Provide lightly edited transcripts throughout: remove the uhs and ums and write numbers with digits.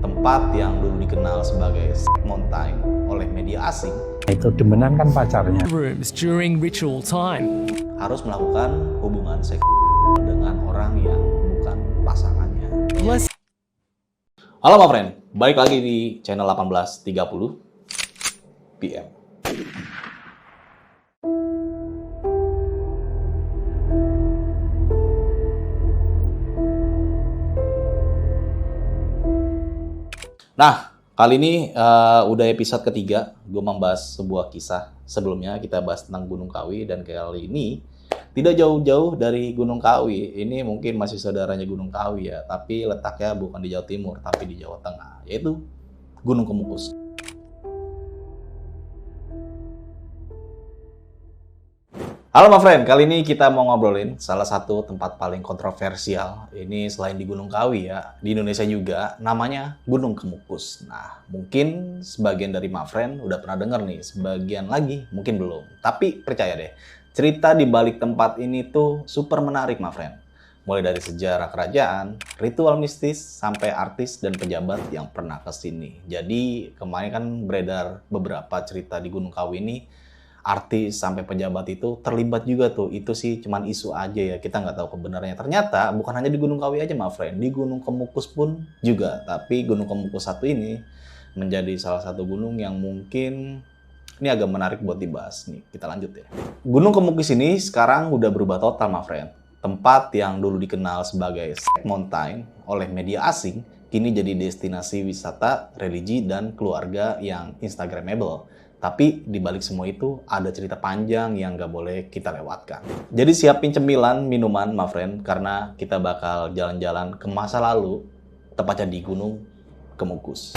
tempat yang dulu dikenal sebagai Mountain oleh media asing itu dimenangkan pacarnya. Rooms during ritual time. Harus melakukan hubungan seks dengan orang yang bukan pasangannya. Bless. Halo my friend, balik lagi di channel 1830 PM. Nah, kali ini udah episode ketiga, gue membahas sebuah kisah. Sebelumnya kita bahas tentang Gunung Kawi, dan kali ini tidak jauh-jauh dari Gunung Kawi. Ini mungkin masih saudaranya Gunung Kawi ya, tapi letaknya bukan di Jawa Timur, tapi di Jawa Tengah, yaitu Gunung Kemukus. Halo my friend, kali ini kita mau ngobrolin salah satu tempat paling kontroversial. Ini selain di Gunung Kawi ya, di Indonesia juga, namanya Gunung Kemukus. Nah, mungkin sebagian dari my friend udah pernah denger nih, sebagian lagi mungkin belum. Tapi percaya deh, cerita di balik tempat ini tuh super menarik my friend. Mulai dari sejarah kerajaan, ritual mistis, sampai artis dan pejabat yang pernah kesini. Jadi kemarin kan beredar beberapa cerita di Gunung Kawi ini, artis sampai pejabat itu terlibat juga tuh. Itu sih cuman isu aja ya, kita nggak tahu kebenarannya. Ternyata bukan hanya di Gunung Kawi aja my friend, di Gunung Kemukus pun juga. Tapi Gunung Kemukus satu ini menjadi salah satu gunung yang mungkin ini agak menarik buat dibahas nih. Kita lanjut ya. Gunung Kemukus ini sekarang udah berubah total my friend. Tempat yang dulu dikenal sebagai Mountain oleh media asing kini jadi destinasi wisata, religi, dan keluarga yang instagramable. Tapi di balik semua itu ada cerita panjang yang nggak boleh kita lewatkan. Jadi siapin cemilan, minuman, my friend, karena kita bakal jalan-jalan ke masa lalu, tepatnya di Gunung Kemukus.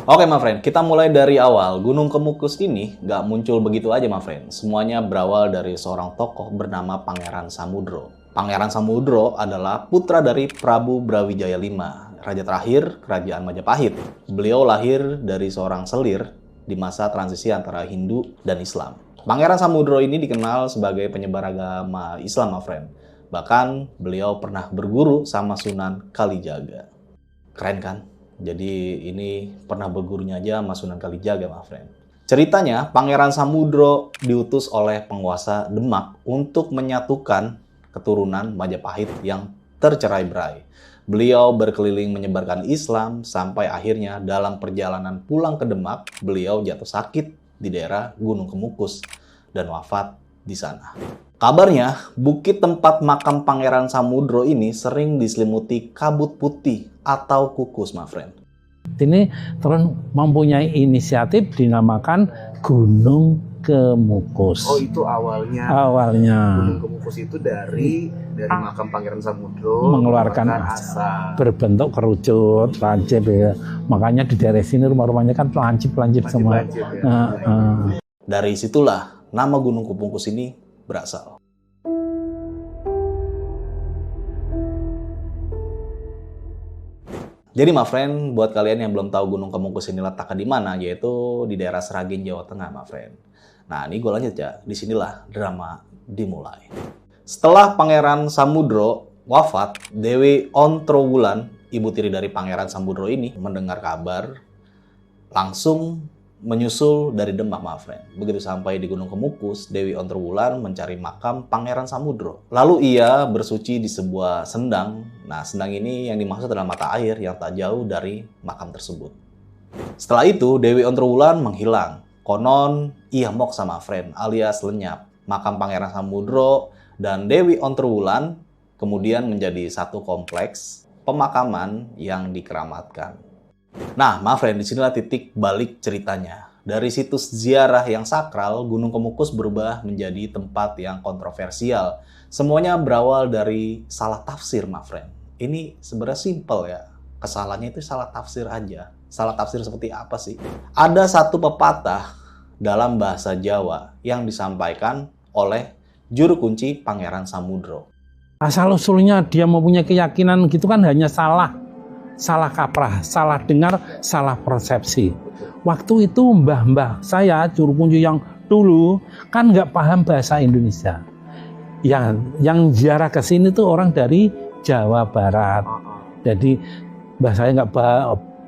Oke my friend, kita mulai dari awal. Gunung Kemukus ini nggak muncul begitu aja my friend. Semuanya berawal dari seorang tokoh bernama Pangeran Samudro. Pangeran Samudro adalah putra dari Prabu Brawijaya V, raja terakhir Kerajaan Majapahit. Beliau lahir dari seorang selir di masa transisi antara Hindu dan Islam. Pangeran Samudro ini dikenal sebagai penyebar agama Islam, my friend. Bahkan beliau pernah berguru sama Sunan Kalijaga. Keren kan? Jadi ini pernah bergurunya aja sama Sunan Kalijaga, my friend. Ceritanya, Pangeran Samudro diutus oleh penguasa Demak untuk menyatukan keturunan Majapahit yang tercerai-berai. Beliau berkeliling menyebarkan Islam sampai akhirnya dalam perjalanan pulang ke Demak, beliau jatuh sakit di daerah Gunung Kemukus dan wafat di sana. Kabarnya, bukit tempat makam Pangeran Samudro ini sering diselimuti kabut putih atau kukus, my friend. Ini terus mempunyai inisiatif dinamakan Gunung Kemukus. Oh, itu awalnya. Gunung Kemukus itu dari makam Pangeran Samudro mengeluarkan asap berbentuk kerucut, lancip ya. Makanya di daerah sini rumah-rumahnya kan lancip semua. Ya. Dari situlah nama Gunung Kemukus ini berasal. Jadi my friend, buat kalian yang belum tahu Gunung Kemukus ini letaknya di mana, yaitu di daerah Sragen, Jawa Tengah, my friend. Nah, ini gue lanjut ya. Disinilah drama dimulai. Setelah Pangeran Samudro wafat, Dewi Ontrowulan, ibu tiri dari Pangeran Samudro ini, mendengar kabar, langsung menyusul dari Demak, my friend. Begitu sampai di Gunung Kemukus, Dewi Ontrowulan mencari makam Pangeran Samudro. Lalu ia bersuci di sebuah sendang. Nah, sendang ini yang dimaksud adalah mata air yang tak jauh dari makam tersebut. Setelah itu, Dewi Ontrowulan menghilang. Konon, ia moksa, my friend, alias lenyap. Makam Pangeran Samudro dan Dewi Ontrowulan kemudian menjadi satu kompleks pemakaman yang dikeramatkan. Nah, my friend, disinilah titik balik ceritanya. Dari situs ziarah yang sakral, Gunung Kemukus berubah menjadi tempat yang kontroversial. Semuanya berawal dari salah tafsir, my friend. Ini sebenarnya simple ya. Kesalahannya itu salah tafsir aja. Salah tafsir seperti apa sih? Ada satu pepatah dalam bahasa Jawa yang disampaikan oleh juru kunci Pangeran Samudro. Asal-usulnya dia mempunyai keyakinan gitu kan hanya salah kaprah, salah dengar, salah persepsi. Waktu itu mbah-mbah saya, juru kunci yang dulu, kan nggak paham bahasa Indonesia. yang ziarah ke sini tuh orang dari Jawa Barat. Jadi bahasanya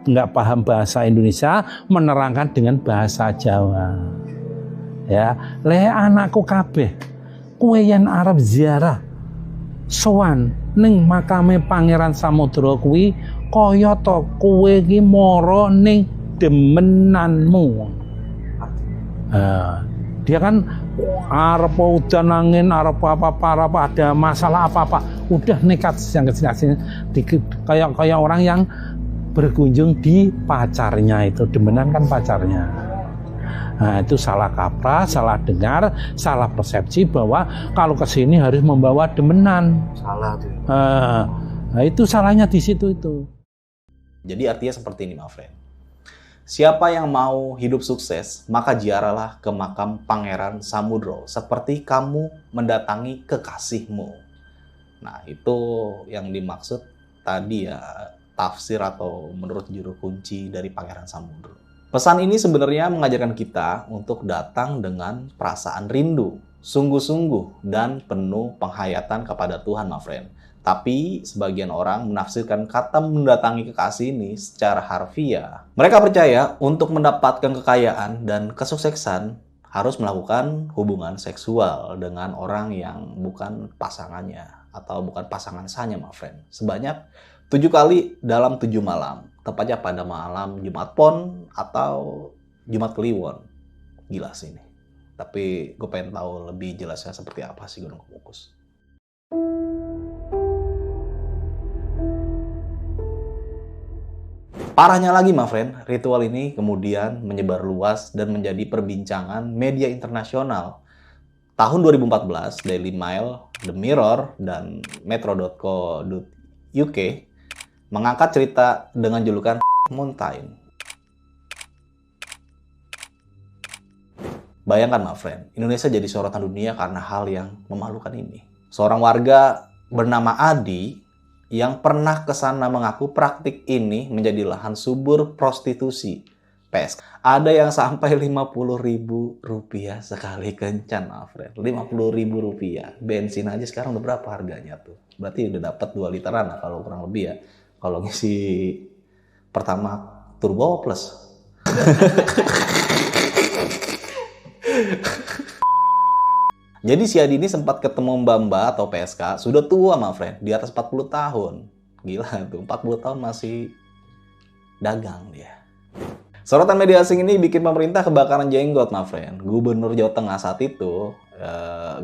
nggak paham bahasa Indonesia, menerangkan dengan bahasa Jawa. Ya, le anakku kabeh, kowe yen arep ziarah sowan ning makame Pangeran Samudra kuwi kaya to kowe iki mara ning demenanmu. Dia kan arep udan angin, arep apa-apa, ada masalah apa-apa, udah nekat yang kesini kayak orang yang berkunjung di pacarnya itu, demenan kan pacarnya. Nah, itu salah kaprah, salah dengar, salah persepsi bahwa kalau kesini harus membawa demenan. Salah tuh. Nah, itu salahnya di situ itu. Jadi artinya seperti ini, my friend. Siapa yang mau hidup sukses, maka ziarahlah ke makam Pangeran Samudro seperti kamu mendatangi kekasihmu. Nah, itu yang dimaksud tadi ya, tafsir atau menurut juru kunci dari Pangeran Samudro. Pesan ini sebenarnya mengajarkan kita untuk datang dengan perasaan rindu, sungguh-sungguh, dan penuh penghayatan kepada Tuhan, my friend. Tapi sebagian orang menafsirkan kata mendatangi kekasih ini secara harfiah. Mereka percaya untuk mendapatkan kekayaan dan kesuksesan harus melakukan hubungan seksual dengan orang yang bukan pasangannya atau bukan pasangan sahnya, my friend. Sebanyak 7 kali dalam 7 malam. Tepatnya pada malam Jumat Pon atau Jumat Kliwon. Gila sih ini. Tapi gue pengen tahu lebih jelasnya seperti apa sih Gunung Kemukus. Parahnya lagi, my friend, ritual ini kemudian menyebar luas dan menjadi perbincangan media internasional. Tahun 2014, Daily Mail, The Mirror, dan Metro.co.uk mengangkat cerita dengan julukan Mountain. Bayangkan, my friend, Indonesia jadi sorotan dunia karena hal yang memalukan ini. Seorang warga bernama Adi yang pernah ke sana mengaku praktik ini menjadi lahan subur prostitusi. PSK. Ada yang sampai Rp50.000 sekali kencan, my friend. Rp50.000. Bensin aja sekarang udah berapa harganya tuh? Berarti udah dapat 2 literan lah kalau kurang lebih ya. Kalau ngisi pertama turbo plus. Jadi si Adi ini sempat ketemu Mbak atau PSK, sudah tua, my friend, di atas 40 tahun. Gila tuh, 40 tahun masih dagang dia. Sorotan media asing ini bikin pemerintah kebakaran jenggot, my friend. Gubernur Jawa Tengah saat itu,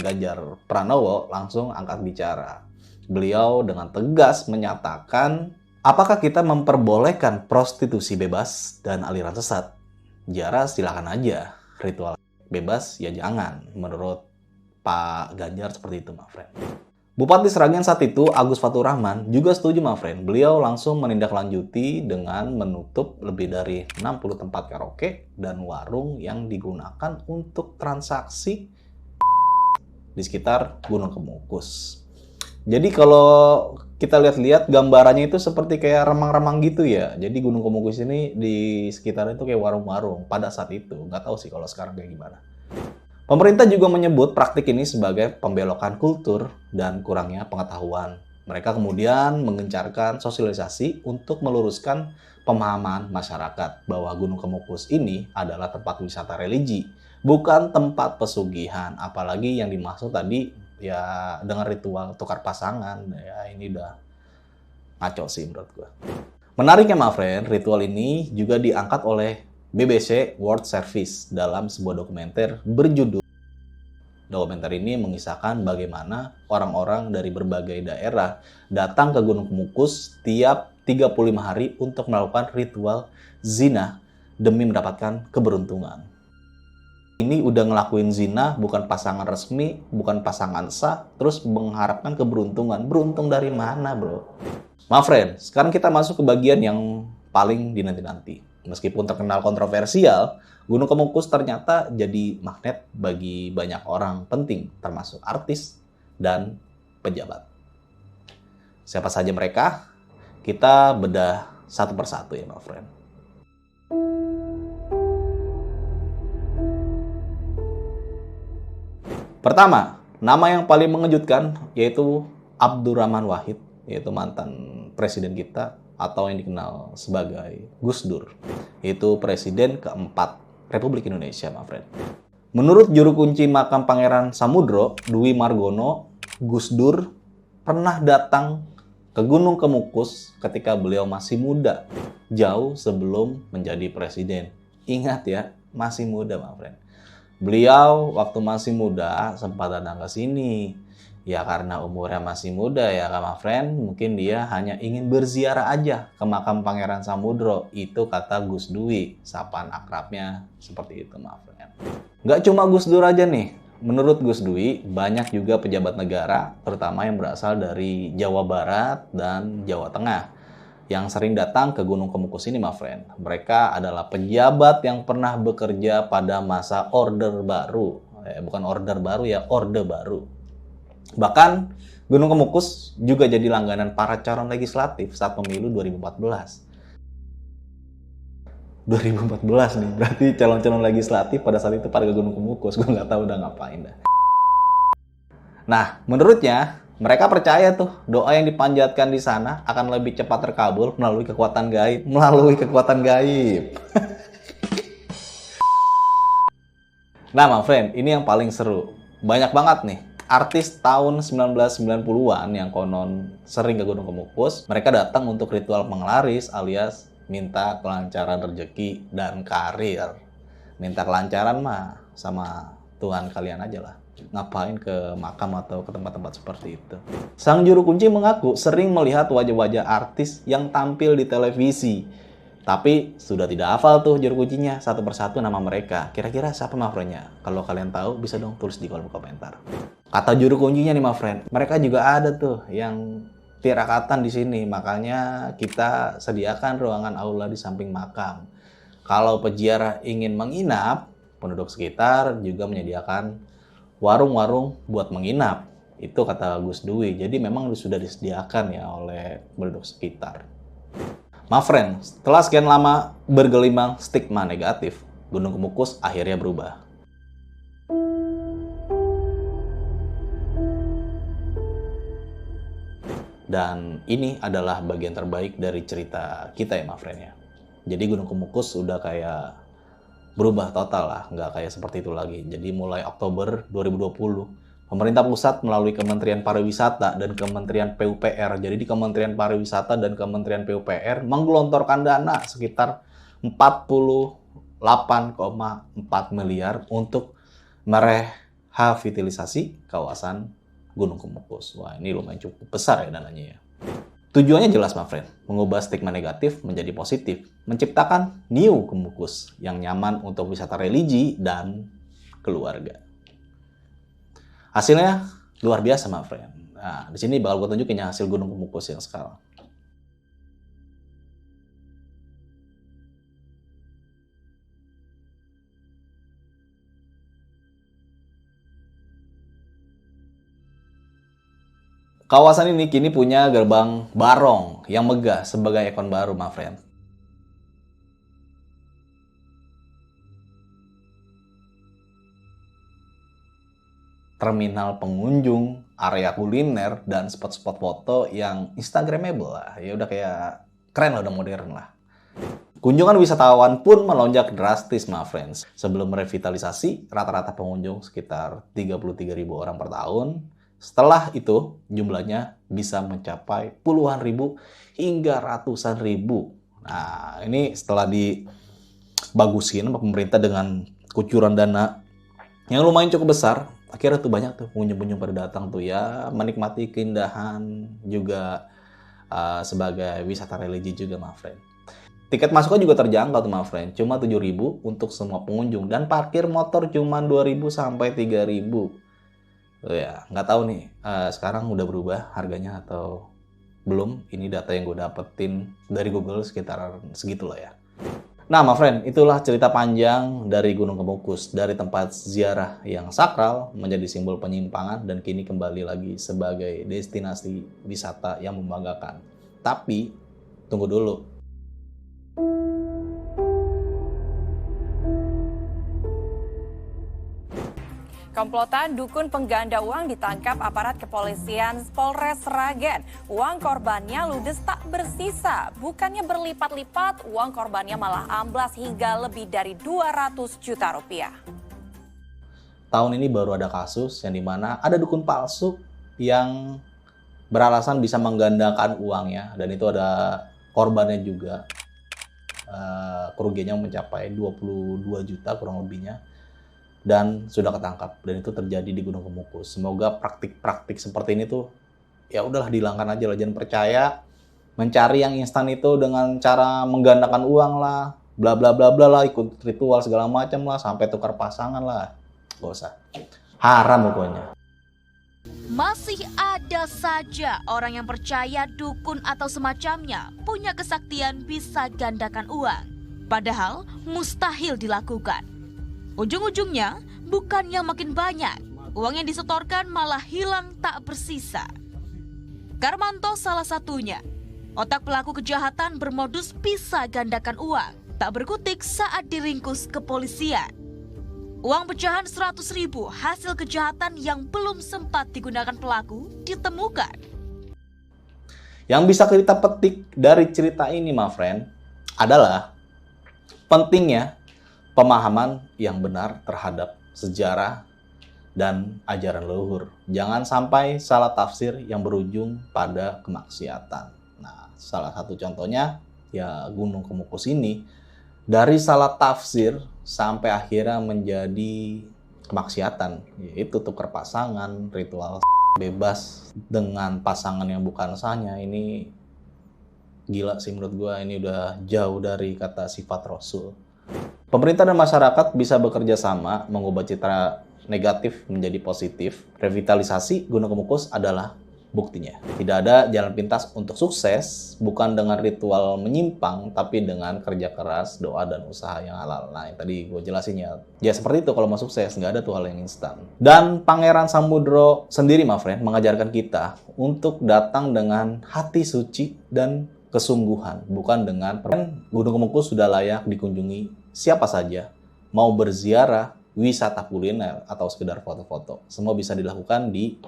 Ganjar Pranowo, langsung angkat bicara. Beliau dengan tegas menyatakan, apakah kita memperbolehkan prostitusi bebas dan aliran sesat? Ziarah silakan aja, ritual bebas ya jangan, menurut Pak Ganjar seperti itu, my friend. Bupati Sragen saat itu, Agus Faturrahman, juga setuju, my friend. Beliau langsung menindaklanjuti dengan menutup lebih dari 60 tempat karaoke dan warung yang digunakan untuk transaksi di sekitar Gunung Kemukus. Jadi kalau kita lihat-lihat gambarannya itu seperti kayak remang-remang gitu ya. Jadi Gunung Kemukus ini di sekitar itu kayak warung-warung pada saat itu. Nggak tahu sih kalau sekarang kayak gimana. Pemerintah juga menyebut praktik ini sebagai pembelokan kultur dan kurangnya pengetahuan. Mereka kemudian mengencarkan sosialisasi untuk meluruskan pemahaman masyarakat bahwa Gunung Kemukus ini adalah tempat wisata religi, bukan tempat pesugihan. Apalagi yang dimaksud tadi ya dengan ritual tukar pasangan. Ya ini udah ngaco sih menurut gue. Menariknya, my friend, ritual ini juga diangkat oleh BBC World Service dalam sebuah dokumenter berjudul. Dokumenter ini mengisahkan bagaimana orang-orang dari berbagai daerah datang ke Gunung Kemukus tiap 35 hari untuk melakukan ritual zina demi mendapatkan keberuntungan. Ini udah ngelakuin zina, bukan pasangan resmi, bukan pasangan sah, terus mengharapkan keberuntungan. Beruntung dari mana, bro? My friend, sekarang kita masuk ke bagian yang paling dinanti-nanti. Meskipun terkenal kontroversial, Gunung Kemukus ternyata jadi magnet bagi banyak orang penting, termasuk artis dan pejabat. Siapa saja mereka? Kita bedah satu persatu ya, my friend. Pertama, nama yang paling mengejutkan yaitu Abdurrahman Wahid, yaitu mantan presiden kita atau yang dikenal sebagai Gus Dur, yaitu presiden keempat Republik Indonesia, my friend. Menurut juru kunci makam Pangeran Samudro, Dwi Margono, Gus Dur pernah datang ke Gunung Kemukus ketika beliau masih muda, jauh sebelum menjadi presiden. Ingat ya, masih muda, my friend. Beliau waktu masih muda sempat datang ke sini. Ya karena umurnya masih muda ya kan, my friend. Mungkin dia hanya ingin berziarah aja ke makam Pangeran Samudro. Itu kata Gus Dwi, sapaan akrabnya seperti itu, my friend. Nggak cuma Gus Dur aja nih. Menurut Gus Dwi, banyak juga pejabat negara, terutama yang berasal dari Jawa Barat dan Jawa Tengah, yang sering datang ke Gunung Kemukus ini, my friend. Mereka adalah pejabat yang pernah bekerja pada masa Orde Baru. Bukan Order Baru ya, Orde Baru. Bahkan Gunung Kemukus juga jadi langganan para calon legislatif saat pemilu 2014. 2014 nih, berarti calon-calon legislatif pada saat itu pada ke Gunung Kemukus. Gue nggak tahu udah ngapain dah. Nah, menurutnya mereka percaya tuh doa yang dipanjatkan di sana akan lebih cepat terkabul melalui kekuatan gaib. Nah, my friend, ini yang paling seru. Banyak banget nih artis tahun 1990-an yang konon sering ke Gunung Kemukus. Mereka datang untuk ritual penglaris alias minta kelancaran rezeki dan karir. Minta kelancaran mah sama Tuhan kalian aja lah. Ngapain ke makam atau ke tempat-tempat seperti itu. Sang juru kunci mengaku sering melihat wajah-wajah artis yang tampil di televisi. Tapi sudah tidak hafal tuh juru kuncinya satu persatu nama mereka. Kira-kira siapa, my friend-nya? Kalau kalian tahu bisa dong tulis di kolom komentar. Kata juru kuncinya nih, my friend, mereka juga ada tuh yang tirakatan di sini. Makanya kita sediakan ruangan aula di samping makam. Kalau peziarah ingin menginap, penduduk sekitar juga menyediakan warung-warung buat menginap. Itu kata Gus Dwi. Jadi memang sudah disediakan ya oleh penduduk sekitar. My friend, setelah sekian lama bergelimang stigma negatif, Gunung Kemukus akhirnya berubah. Dan ini adalah bagian terbaik dari cerita kita ya, my friend ya. Jadi Gunung Kemukus udah kayak berubah total lah, nggak kayak seperti itu lagi. Jadi mulai Oktober 2020, pemerintah pusat melalui Kementerian Pariwisata dan Kementerian PUPR. Jadi di Kementerian Pariwisata dan Kementerian PUPR menggelontorkan dana sekitar 48,4 miliar untuk merehabilitasi kawasan Gunung Kemukus. Wah, ini lumayan cukup besar ya dananya ya. Tujuannya jelas, my friend, mengubah stigma negatif menjadi positif, menciptakan New Kemukus yang nyaman untuk wisata religi dan keluarga. Hasilnya luar biasa, my friend. Nah, di sini bakal gue tunjukin ya hasil Gunung Kemukus yang sekarang. Kawasan ini kini punya gerbang barong yang megah sebagai ikon baru, my friend. Terminal pengunjung, area kuliner, dan spot-spot foto yang instagramable lah. Ya udah kayak keren lah, udah modern lah. Kunjungan wisatawan pun melonjak drastis, my friends. Sebelum revitalisasi, rata-rata pengunjung sekitar 33.000 orang per tahun. Setelah itu, jumlahnya bisa mencapai puluhan ribu hingga ratusan ribu. Nah, ini setelah dibagusin sama pemerintah dengan kucuran dana yang lumayan cukup besar, akhirnya tuh banyak tuh pengunjung-pengunjung pada datang tuh ya, menikmati keindahan juga sebagai wisata religi juga, my friend. Tiket masuknya juga terjangkau tuh, my friend. Cuma 7.000 untuk semua pengunjung dan parkir motor cuma 2.000 sampai 3.000. Oh ya, nggak tahu nih sekarang udah berubah harganya atau belum. Ini data yang gue dapetin dari Google sekitar segitu lah ya. Nah, my friend, itulah cerita panjang dari Gunung Kemukus. Dari tempat ziarah yang sakral menjadi simbol penyimpangan dan kini kembali lagi sebagai destinasi wisata yang membanggakan. Tapi, tunggu dulu. Komplotan dukun pengganda uang ditangkap aparat kepolisian Polres Sragen. Uang korbannya ludes tak bersisa. Bukannya berlipat-lipat, uang korbannya malah amblas hingga lebih dari 200 juta rupiah. Tahun ini baru ada kasus yang dimana ada dukun palsu yang beralasan bisa menggandakan uangnya. Dan itu ada korbannya juga. Kerugiannya mencapai 22 juta kurang lebihnya. Dan sudah ketangkap, dan itu terjadi di Gunung Kemukus. Semoga praktik-praktik seperti ini tuh ya udahlah dihilangkan aja lah, jangan percaya mencari yang instan itu dengan cara menggandakan uang lah, bla bla bla bla lah, ikut ritual segala macam lah, sampai tukar pasangan lah, gak usah, haram pokoknya. Masih ada saja orang yang percaya dukun atau semacamnya punya kesaktian bisa gandakan uang, padahal mustahil dilakukan. Ujung-ujungnya, bukannya makin banyak, uang yang disetorkan malah hilang tak bersisa. Karmanto salah satunya. Otak pelaku kejahatan bermodus bisa gandakan uang, tak berkutik saat diringkus kepolisian. Uang pecahan 100.000 hasil kejahatan yang belum sempat digunakan pelaku ditemukan. Yang bisa kita petik dari cerita ini, my friend, adalah pentingnya pemahaman yang benar terhadap sejarah dan ajaran leluhur. Jangan sampai salah tafsir yang berujung pada kemaksiatan. Nah, salah satu contohnya ya Gunung Kemukus ini, dari salah tafsir sampai akhirnya menjadi kemaksiatan, yaitu tukar pasangan, ritual bebas dengan pasangan yang bukan sahnya. Ini gila sih menurut gua, ini udah jauh dari kata sifat Rasul. Pemerintah dan masyarakat bisa bekerja sama mengubah citra negatif menjadi positif. Revitalisasi Gunung Kemukus adalah buktinya. Tidak ada jalan pintas untuk sukses, bukan dengan ritual menyimpang, tapi dengan kerja keras, doa, dan usaha yang halal. Nah, yang tadi gue jelasin ya. Ya seperti itu kalau mau sukses, nggak ada tuh hal yang instan. Dan Pangeran Samudro sendiri, my friend, mengajarkan kita untuk datang dengan hati suci dan kesungguhan, bukan dengan Gunung Kemukus sudah layak dikunjungi siapa saja, mau berziarah, wisata kuliner, atau sekedar foto-foto. Semua bisa dilakukan di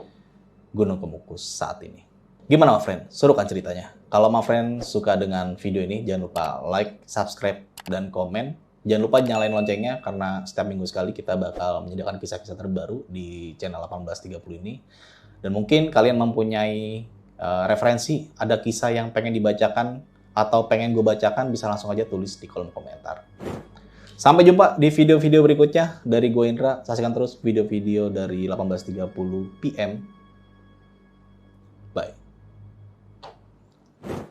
Gunung Kemukus saat ini. Gimana, my friend? Seru kan ceritanya? Kalau my friend suka dengan video ini, jangan lupa like, subscribe, dan komen. Jangan lupa nyalain loncengnya, karena setiap minggu sekali kita bakal menyediakan kisah-kisah terbaru di channel 1830 ini. Dan mungkin kalian mempunyai referensi, ada kisah yang pengen dibacakan, atau pengen gue bacakan, bisa langsung aja tulis di kolom komentar. Sampai jumpa di video-video berikutnya. Dari gue Indra, saksikan terus video-video dari 1830 PM. Bye.